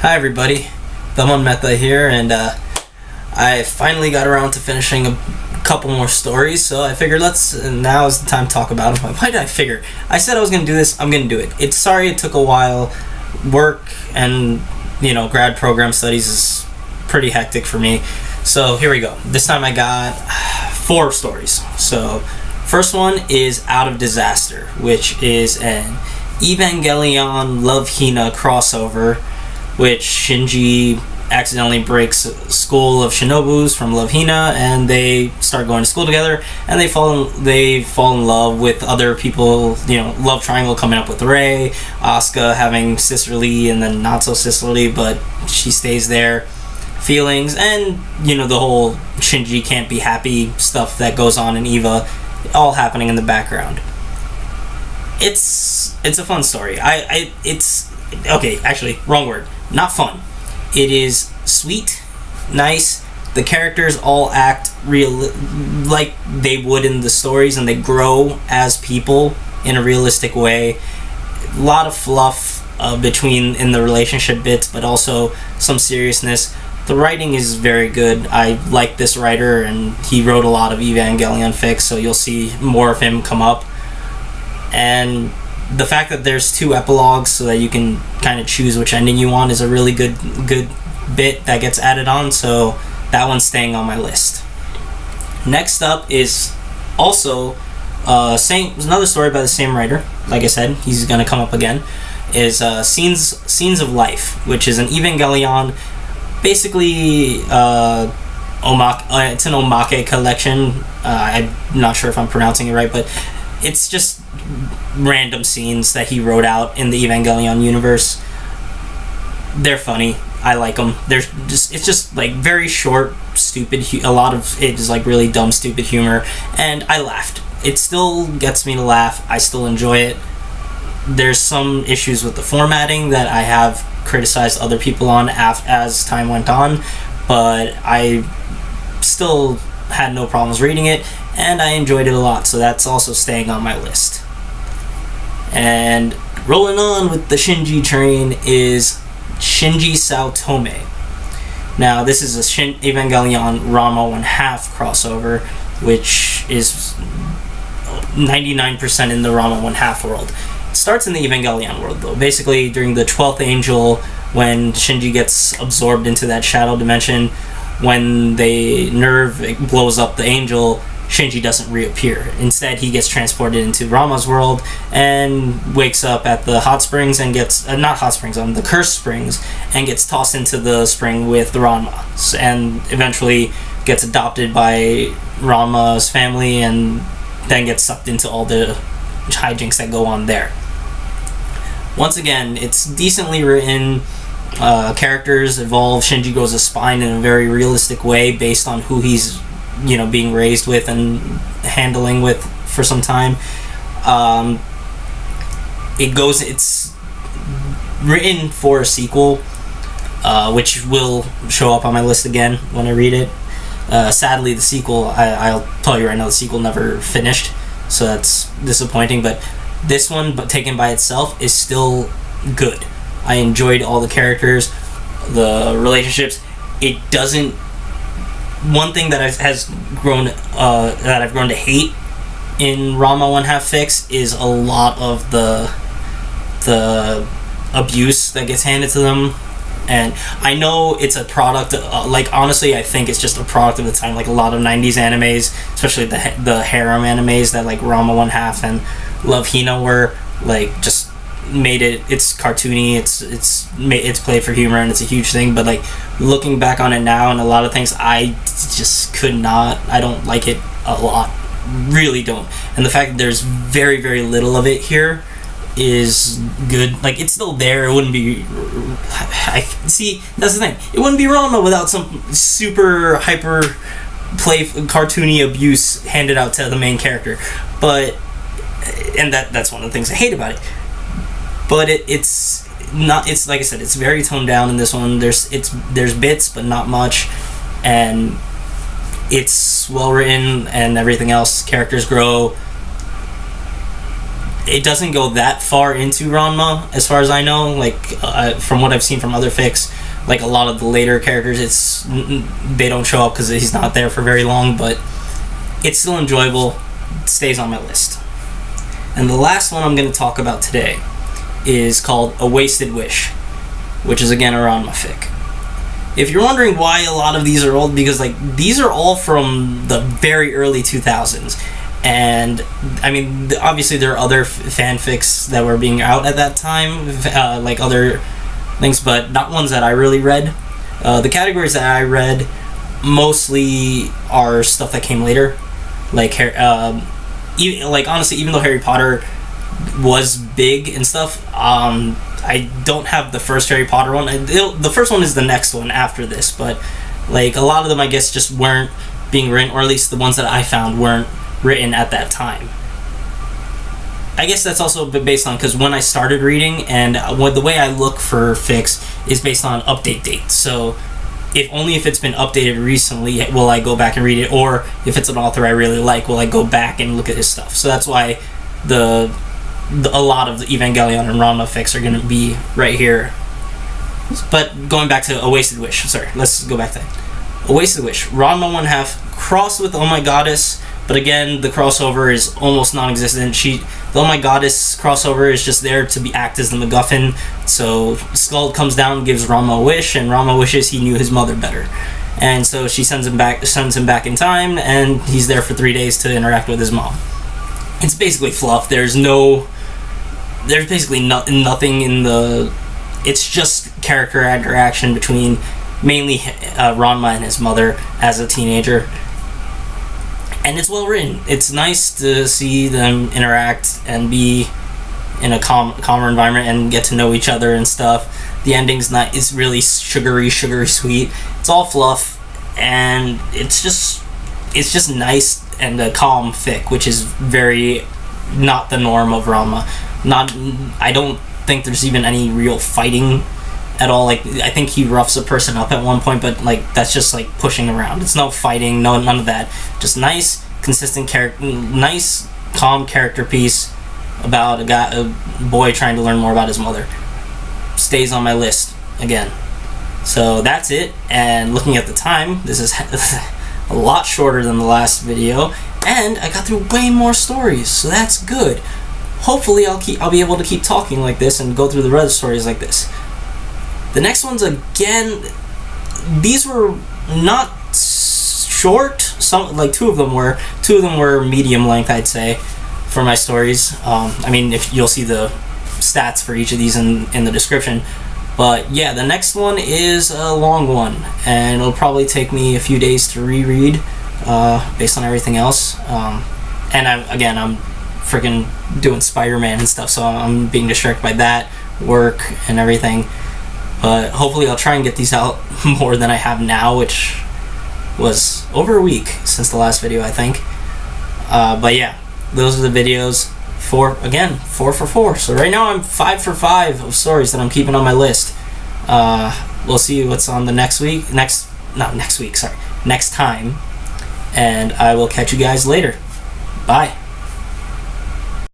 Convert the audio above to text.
Hi everybody, Belmont Meta here, and I finally got around to finishing a couple more stories, so I figured now is the time to talk about them. Why did I figure? I said I was going to do this, I'm going to do it. Sorry it took a while. Work and, grad program studies is pretty hectic for me. So here we go. This time I got 4 stories. So first one is Out of Disaster, which is an EvangelionLove Hina crossover, which Shinji accidentally breaks a school of shinobus from Love Hina, and they start going to school together, and they fall in love with other people. Love triangle coming up with Rei, Asuka having sisterly and then not so sisterly, but she stays there. Feelings, and the whole Shinji can't be happy stuff that goes on in Eva, all happening in the background. It's a fun story. It's okay. Actually, wrong word. Not fun. It is sweet, nice. The characters all act real, like they would in the stories, and they grow as people in a realistic way. A lot of fluff in the relationship bits, but also some seriousness. The writing is very good. I like this writer, and he wrote a lot of Evangelion fics, so you'll see more of him come up. And the fact that there's 2 epilogues so that you can kind of choose which ending you want is a really good bit that gets added on, so that one's staying on my list. Next up is also another story by the same writer. Like I said, he's going to come up again. Is Scenes of Life, which is an Evangelion, basically it's an omake collection. I'm not sure if I'm pronouncing it right, but it's just random scenes that he wrote out in the Evangelion universe. They're funny. I like them. It's just like very short, stupid. A lot of it is like really dumb, stupid humor, and I laughed. It still gets me to laugh. I still enjoy it. There's some issues with the formatting that I have criticized other people on as time went on, but I still had no problems reading it, and I enjoyed it a lot, so that's also staying on my list. And rolling on with the Shinji train is Shinji Saotome. Now, this is a Evangelion Ranma 1/2 crossover, which is 99% in the Ranma 1/2 world. It starts in the Evangelion world, though. Basically, during the 12th Angel, when Shinji gets absorbed into that shadow dimension, when the nerve blows up the angel, Shinji doesn't reappear. Instead, he gets transported into Rama's world and wakes up at the hot springs and gets the cursed springs, and gets tossed into the spring with Ranma, and eventually gets adopted by Rama's family, and then gets sucked into all the hijinks that go on there. Once again, it's decently written. Characters evolve. Shinji grows a spine in a very realistic way based on who he's being raised with and handling with for some time. It's written for a sequel, which will show up on my list again when I read it. Sadly, the sequel, I'll tell you right now, the sequel never finished, so that's disappointing, but this one, but taken by itself, is still good. I enjoyed all the characters, the relationships. It doesn't. One thing that I've grown to hate in Ranma 1/2 fics is a lot of the abuse that gets handed to them, and I know it's a product. Honestly, I think it's just a product of the time. Like a lot of '90s animes, especially the harem animes that like Ranma 1/2 and Love Hina were, like, just made it's cartoony, it's played for humor, and it's a huge thing. But like looking back on it now, and a lot of things, I just I don't like it a lot, really don't. And the fact that there's very, very little of it here is good. Like, it's still there. It wouldn't be, that's the thing, it wouldn't be Ranma without some super hyper cartoony abuse handed out to the main character. But that's one of the things I hate about it. But it's not. It's like I said. It's very toned down in this one. There's bits, but not much, and it's well written and everything else. Characters grow. it doesn't go that far into Ranma, as far as I know. Like, from what I've seen from other fics, like a lot of the later characters, they don't show up because he's not there for very long, but it's still enjoyable. It stays on my list. And the last one I'm going to talk about today is called A Wasted Wish, which is again a Ranma fic. If you're wondering why a lot of these are old, because like these are all from the very early 2000s, and I mean obviously there are other fanfics that were being out at that time, like other things, but not ones that I really read. The categories that I read mostly are stuff that came later, like like honestly, even though Harry Potter was big and stuff, I don't have the first Harry Potter one. The first one is the next one after this, but like a lot of them I guess just weren't being written, or at least the ones that I found weren't written at that time. I guess that's also based on, because when I started reading, and the way I look for fics is based on update dates. So if it's been updated recently, will I go back and read it, or if it's an author I really like, will I go back and look at his stuff. So that's why a lot of the Evangelion and Ranma fics are going to be right here. But going back to A Wasted Wish, sorry, let's go back to that. A Wasted Wish, Ranma 1/2 crossed with Oh My Goddess, but again, the crossover is almost non-existent. The Oh My Goddess crossover is just there to act as the MacGuffin. So Skuld comes down, gives Ranma a wish, and Ranma wishes he knew his mother better. And so she sends him back in time, and he's there for 3 days to interact with his mom. It's basically fluff. There's basically nothing in the... It's just character interaction between mainly Ranma and his mother as a teenager. And it's well written. It's nice to see them interact and be in a calmer environment and get to know each other and stuff. The ending's it's really sugary sweet. It's all fluff, and it's just nice and a calm fic, which is very not the norm of Ranma. I don't think there's even any real fighting at all. Like, I think he roughs a person up at one point, but like that's just like pushing around. It's no fighting, none of that. Just nice, consistent nice, calm character piece about a boy trying to learn more about his mother. Stays on my list again. So that's it. And looking at the time, this is a lot shorter than the last video, and I got through way more stories, so that's good. Hopefully I'll be able to keep talking like this and go through the other stories like this. The next ones, again, these were not short. Two of them were medium length, I'd say, for my stories. I mean, if you'll see the stats for each of these in the description. But yeah, the next one is a long one, and it'll probably take me a few days to reread, based on everything else. And I'm freaking doing Spider-Man and stuff, so I'm being distracted by that, work, and everything. But hopefully I'll try and get these out more than I have now, which was over a week since the last video, I think. But yeah, those are the videos. 4 for 4. So right now I'm 5 for 5 of stories that I'm keeping on my list. We'll see what's on the next time. And I will catch you guys later. Bye.